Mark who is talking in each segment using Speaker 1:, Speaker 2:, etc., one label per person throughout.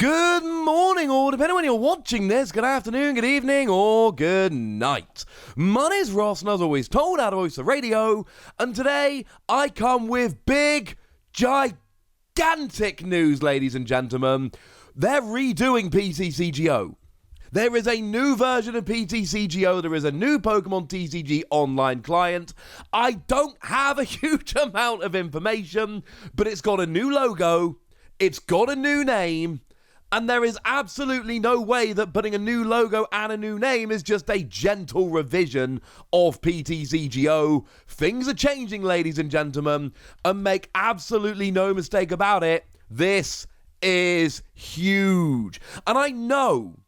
Speaker 1: Good morning, or depending on when you're watching this, good afternoon, good evening, or good night. My name's Ross, and as always, told how to voice the radio, and today I come with big, gigantic news, ladies and gentlemen. They're redoing PTCGO. There is a new version of PTCGO. There is a new Pokémon TCG online client. I don't have a huge amount of information, but it's got a new logo, it's got a new name, and there is absolutely no way that putting a new logo and a new name is just a gentle revision of PTCGO. Things are changing, ladies and gentlemen, and make absolutely no mistake about it, this is huge. And I know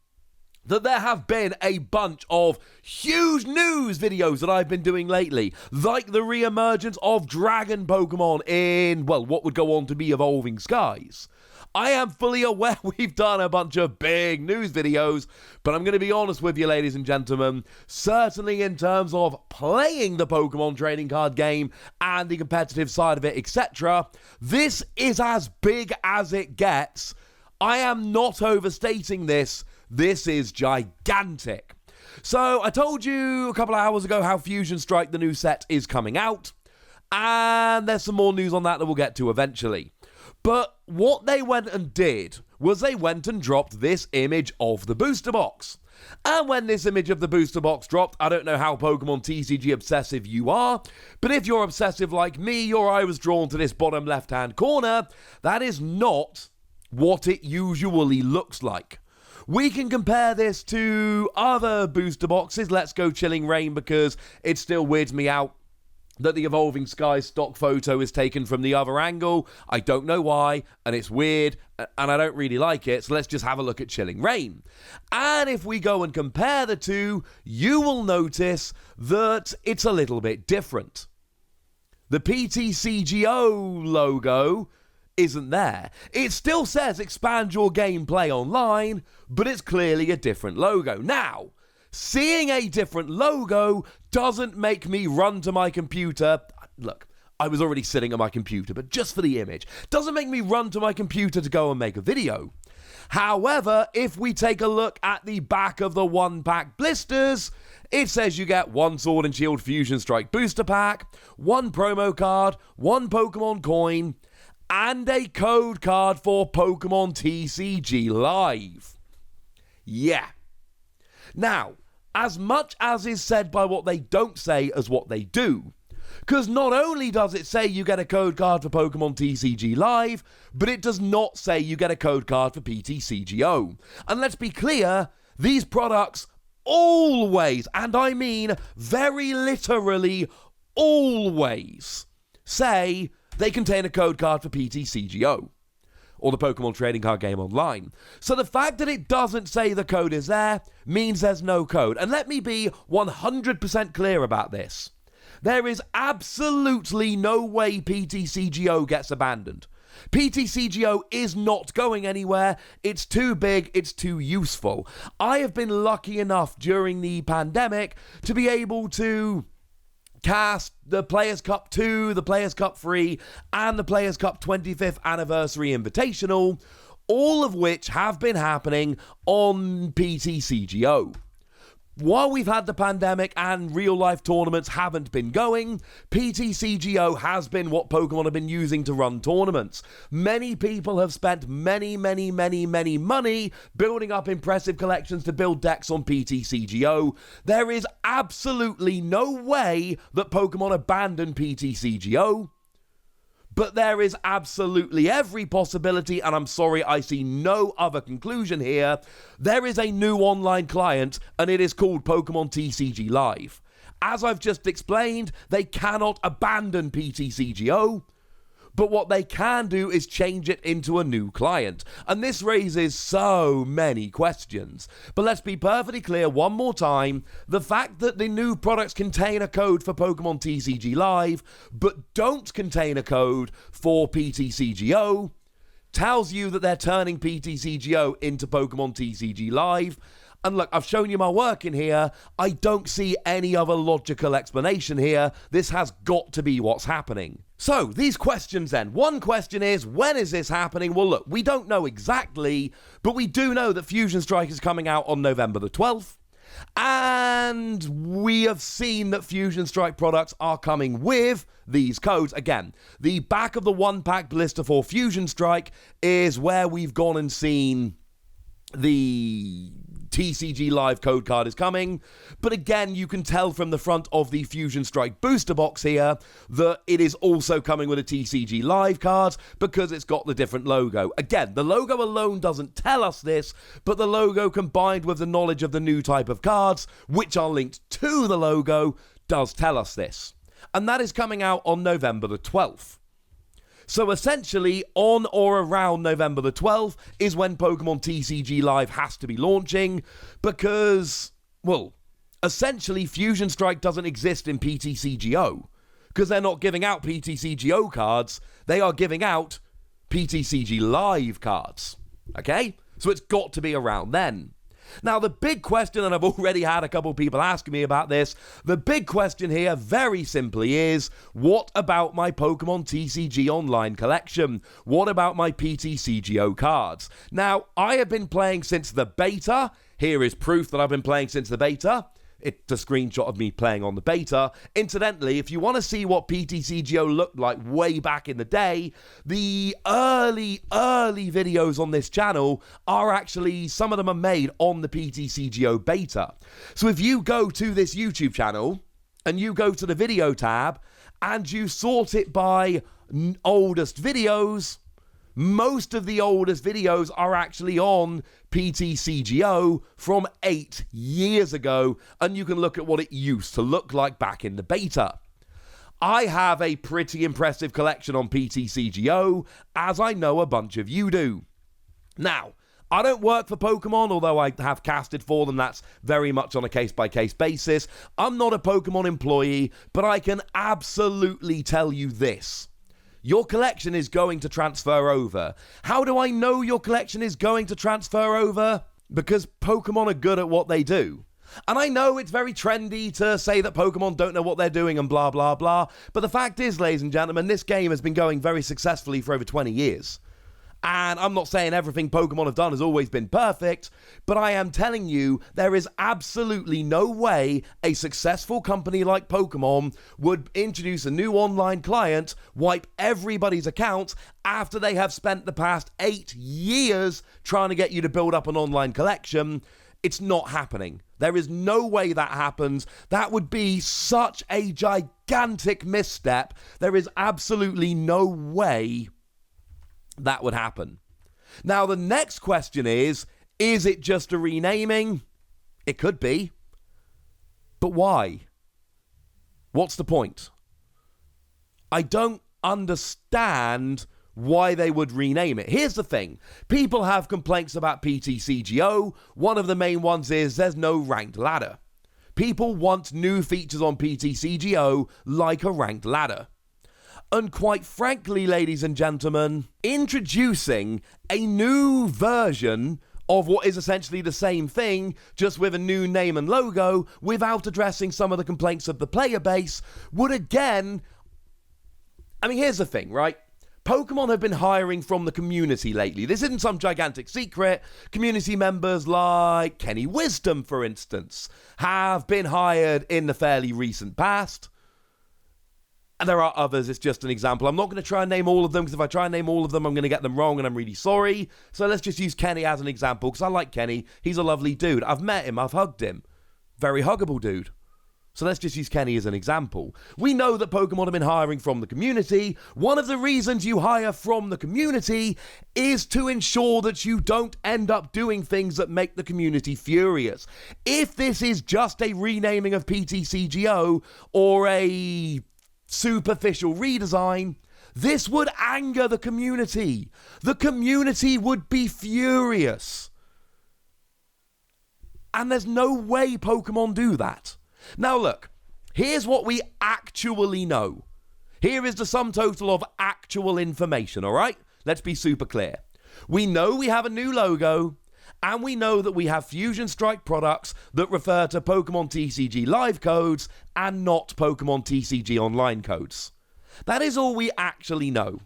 Speaker 1: that there have been a bunch of huge news videos that I've been doing lately, like the re-emergence of Dragon Pokemon in, well, what would go on to be Evolving Skies. I am fully aware we've done a bunch of big news videos, but I'm going to be honest with you, ladies and gentlemen, certainly in terms of playing the Pokemon trading card game and the competitive side of it, etc., this is as big as it gets. I am not overstating this. This is gigantic. So I told you a couple of hours ago how Fusion Strike, the new set, is coming out, and there's some more news on that we'll get to eventually. But what they went and did was they went and dropped this image of the booster box. And when this image of the booster box dropped, I don't know how Pokemon TCG obsessive you are, but if you're obsessive like me, your eye was drawn to this bottom left-hand corner. That is not what it usually looks like. We can compare this to other booster boxes. Let's go Chilling Reign, because it still weirds me out that the Evolving Skies stock photo is taken from the other angle. I don't know why, and it's weird, and I don't really like it, so let's just have a look at Chilling Reign. And if we go and compare the two, you will notice that it's a little bit different. The PTCGO logo isn't there. It still says expand your gameplay online, but it's clearly a different logo. Now, seeing a different logo doesn't make me run to my computer. Look, I was already sitting at my computer, but just for the image, doesn't make me run to my computer to go and make a video. However, if we take a look at the back of the one-pack blisters, it says you get one Sword and Shield Fusion Strike booster pack, one promo card, one Pokemon coin, and a code card for Pokémon TCG Live. Yeah. Now, as much as is said by what they don't say as what they do, because not only does it say you get a code card for Pokemon TCG Live, but it does not say you get a code card for PTCGO. And let's be clear, these products always, and I mean very literally always, say they contain a code card for PTCGO, or the Pokemon trading card game online. So the fact that it doesn't say the code is there means there's no code. And let me be 100% clear about this. There is absolutely no way PTCGO gets abandoned. PTCGO is not going anywhere. It's too big, it's too useful. I have been lucky enough during the pandemic to be able to cast the Players Cup 2, the Players Cup 3, and the Players Cup 25th Anniversary Invitational, all of which have been happening on PTCGO. While we've had the pandemic and real-life tournaments haven't been going, PTCGO has been what Pokemon have been using to run tournaments. Many people have spent many money building up impressive collections to build decks on PTCGO. There is absolutely no way that Pokemon abandon PTCGO. But there is absolutely every possibility, and I'm sorry, I see no other conclusion here. There is a new online client, and it is called Pokémon TCG Live. As I've just explained, they cannot abandon PTCGO, but what they can do is change it into a new client. And this raises so many questions. But let's be perfectly clear one more time. The fact that the new products contain a code for Pokemon TCG Live, but don't contain a code for PTCGO, tells you that they're turning PTCGO into Pokemon TCG Live. And look, I've shown you my work in here. I don't see any other logical explanation here. This has got to be what's happening. So, these questions then. One question is, when is this happening? Well, look, we don't know exactly, but we do know that Fusion Strike is coming out on November the 12th. And we have seen that Fusion Strike products are coming with these codes. Again, the back of the one-pack blister for Fusion Strike is where we've gone and seen the TCG Live code card is coming. But again, you can tell from the front of the Fusion Strike booster box here that it is also coming with a TCG Live card because it's got the different logo. Again, the logo alone doesn't tell us this, but the logo combined with the knowledge of the new type of cards, which are linked to the logo, does tell us this. And that is coming out on November the 12th. So essentially, on or around November the 12th is when Pokémon TCG Live has to be launching because, well, essentially Fusion Strike doesn't exist in PTCGO because they're not giving out PTCGO cards, they are giving out PTCG Live cards, okay? So it's got to be around then. Now, the big question, and I've already had a couple of people asking me about this, the big question here, very simply, is what about my Pokemon TCG Online collection? What about my PTCGO cards? Now, I have been playing since the beta. Here is proof that I've been playing since the beta. It's a screenshot of me playing on the beta. Incidentally, if you want to see what PTCGO looked like way back in the day, the early videos on this channel are actually, some of them are made on the PTCGO beta. So if you go to this YouTube channel and you go to the video tab and you sort it by oldest videos, most of the oldest videos are actually on PTCGO from 8 years ago, and you can look at what it used to look like back in the beta. I have a pretty impressive collection on PTCGO, as I know a bunch of you do. Now, I don't work for Pokemon, although I have casted for them. That's very much on a case-by-case basis. I'm not a Pokemon employee, but I can absolutely tell you this. Your collection is going to transfer over. How do I know your collection is going to transfer over? Because Pokemon are good at what they do. And I know it's very trendy to say that Pokemon don't know what they're doing and blah, blah, blah. But the fact is, ladies and gentlemen, this game has been going very successfully for over 20 years. And I'm not saying everything Pokemon have done has always been perfect, but I am telling you there is absolutely no way a successful company like Pokemon would introduce a new online client, wipe everybody's accounts after they have spent the past 8 years trying to get you to build up an online collection. It's not happening. There is no way that happens. That would be such a gigantic misstep. There is absolutely no way that would happen. Now, the next question is it just a renaming? It could be. But why? What's the point? I don't understand why they would rename it. Here's the thing. People have complaints about PTCGO. One of the main ones is there's no ranked ladder. People want new features on PTCGO like a ranked ladder. And quite frankly, ladies and gentlemen, introducing a new version of what is essentially the same thing, just with a new name and logo, without addressing some of the complaints of the player base, would again... I mean, here's the thing, right? Pokemon have been hiring from the community lately. This isn't some gigantic secret. Community members like Kenny Wisdom, for instance, have been hired in the fairly recent past. And there are others, it's just an example. I'm not going to try and name all of them, because if I try and name all of them, I'm going to get them wrong, and I'm really sorry. So let's just use Kenny as an example, because I like Kenny. He's a lovely dude. I've met him, I've hugged him. Very huggable dude. So let's just use Kenny as an example. We know that Pokemon have been hiring from the community. One of the reasons you hire from the community is to ensure that you don't end up doing things that make the community furious. If this is just a renaming of PTCGO or a superficial redesign, this would anger the community. The community would be furious. And there's no way Pokemon do that. Now look, here's what we actually know. Here is the sum total of actual information, alright? Let's be super clear. We know we have a new logo, And we know that we have Fusion Strike products that refer to Pokémon TCG live codes and not Pokémon TCG online codes. That is all we actually know.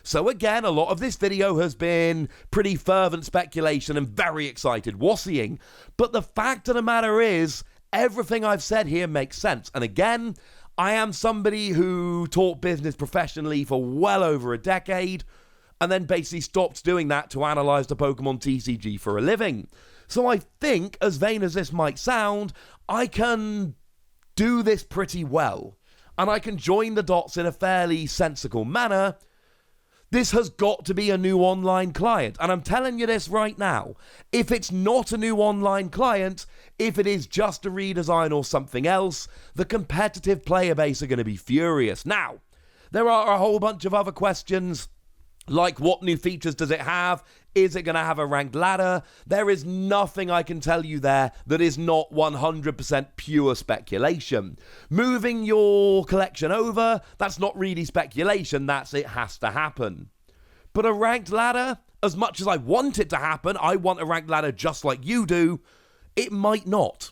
Speaker 1: So again, a lot of this video has been pretty fervent speculation and very excited wassying. But the fact of the matter is, everything I've said here makes sense. And again, I am somebody who taught business professionally for well over a decade, and then basically stopped doing that to analyse the Pokemon TCG for a living. So I think, as vain as this might sound, I can do this pretty well. And I can join the dots in a fairly sensible manner. This has got to be a new online client. And I'm telling you this right now. If it's not a new online client, if it is just a redesign or something else, the competitive player base are going to be furious. Now, there are a whole bunch of other questions, like what new features does it have? Is it going to have a ranked ladder? There is nothing I can tell you there that is not 100% pure speculation. Moving your collection over, that's not really speculation, that's it has to happen. But a ranked ladder, as much as I want it to happen, I want a ranked ladder just like you do, it might not.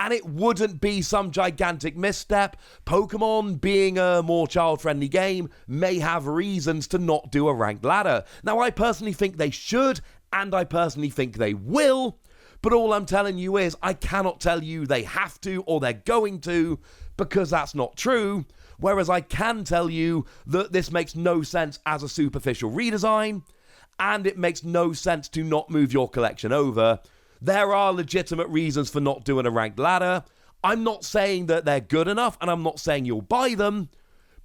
Speaker 1: And it wouldn't be some gigantic misstep. Pokemon, being a more child-friendly game, may have reasons to not do a ranked ladder. Now, I personally think they should, and I personally think they will, but all I'm telling you is I cannot tell you they have to or they're going to, because that's not true. Whereas I can tell you that this makes no sense as a superficial redesign, and it makes no sense to not move your collection over. There are legitimate reasons for not doing a ranked ladder. I'm not saying that they're good enough, and I'm not saying you'll buy them,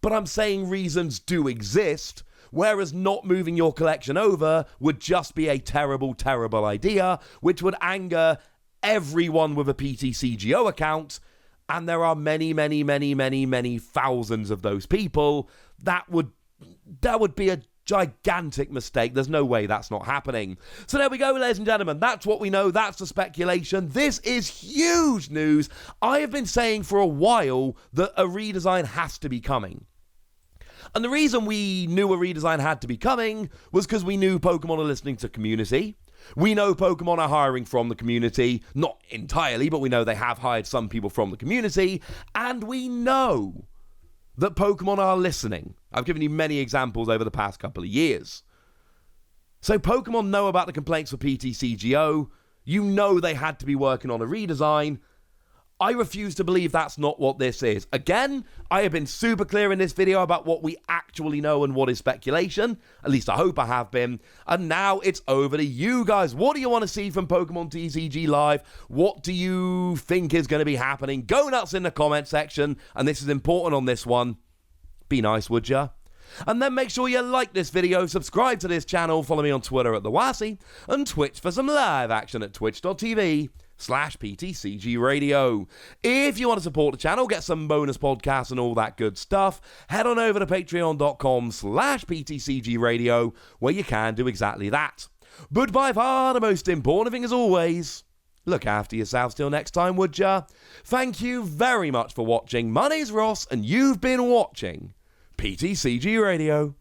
Speaker 1: but I'm saying reasons do exist, whereas not moving your collection over would just be a terrible, terrible idea, which would anger everyone with a PTCGO account, and there are many, many, many, many, many thousands of those people. That would be a gigantic mistake. There's no way that's not happening. So there we go, ladies and gentlemen. That's what we know. That's the speculation. This is huge news. I have been saying for a while that a redesign has to be coming. And the reason we knew a redesign had to be coming was because we knew Pokemon are listening to community. We know Pokemon are hiring from the community. Not entirely, but we know they have hired some people from the community. And we know that Pokemon are listening. I've given you many examples over the past couple of years. So Pokemon know about the complaints for PTCGO. You know they had to be working on a redesign. I refuse to believe that's not what this is. Again, I have been super clear in this video about what we actually know and what is speculation. At least I hope I have been. And now it's over to you guys. What do you want to see from Pokemon TCG Live? What do you think is going to be happening? Go nuts in the comment section. And this is important on this one. Be nice, would ya? And then make sure you like this video, subscribe to this channel, follow me on Twitter at TheWassy, and Twitch for some live action at twitch.tv/PTCG Radio. If you want to support the channel, get some bonus podcasts and all that good stuff, head on over to patreon.com/PTCG Radio, where you can do exactly that. But by far the most important thing as always, look after yourselves till next time, would ya? Thank you very much for watching. My name's Ross, and you've been watching PTCG Radio.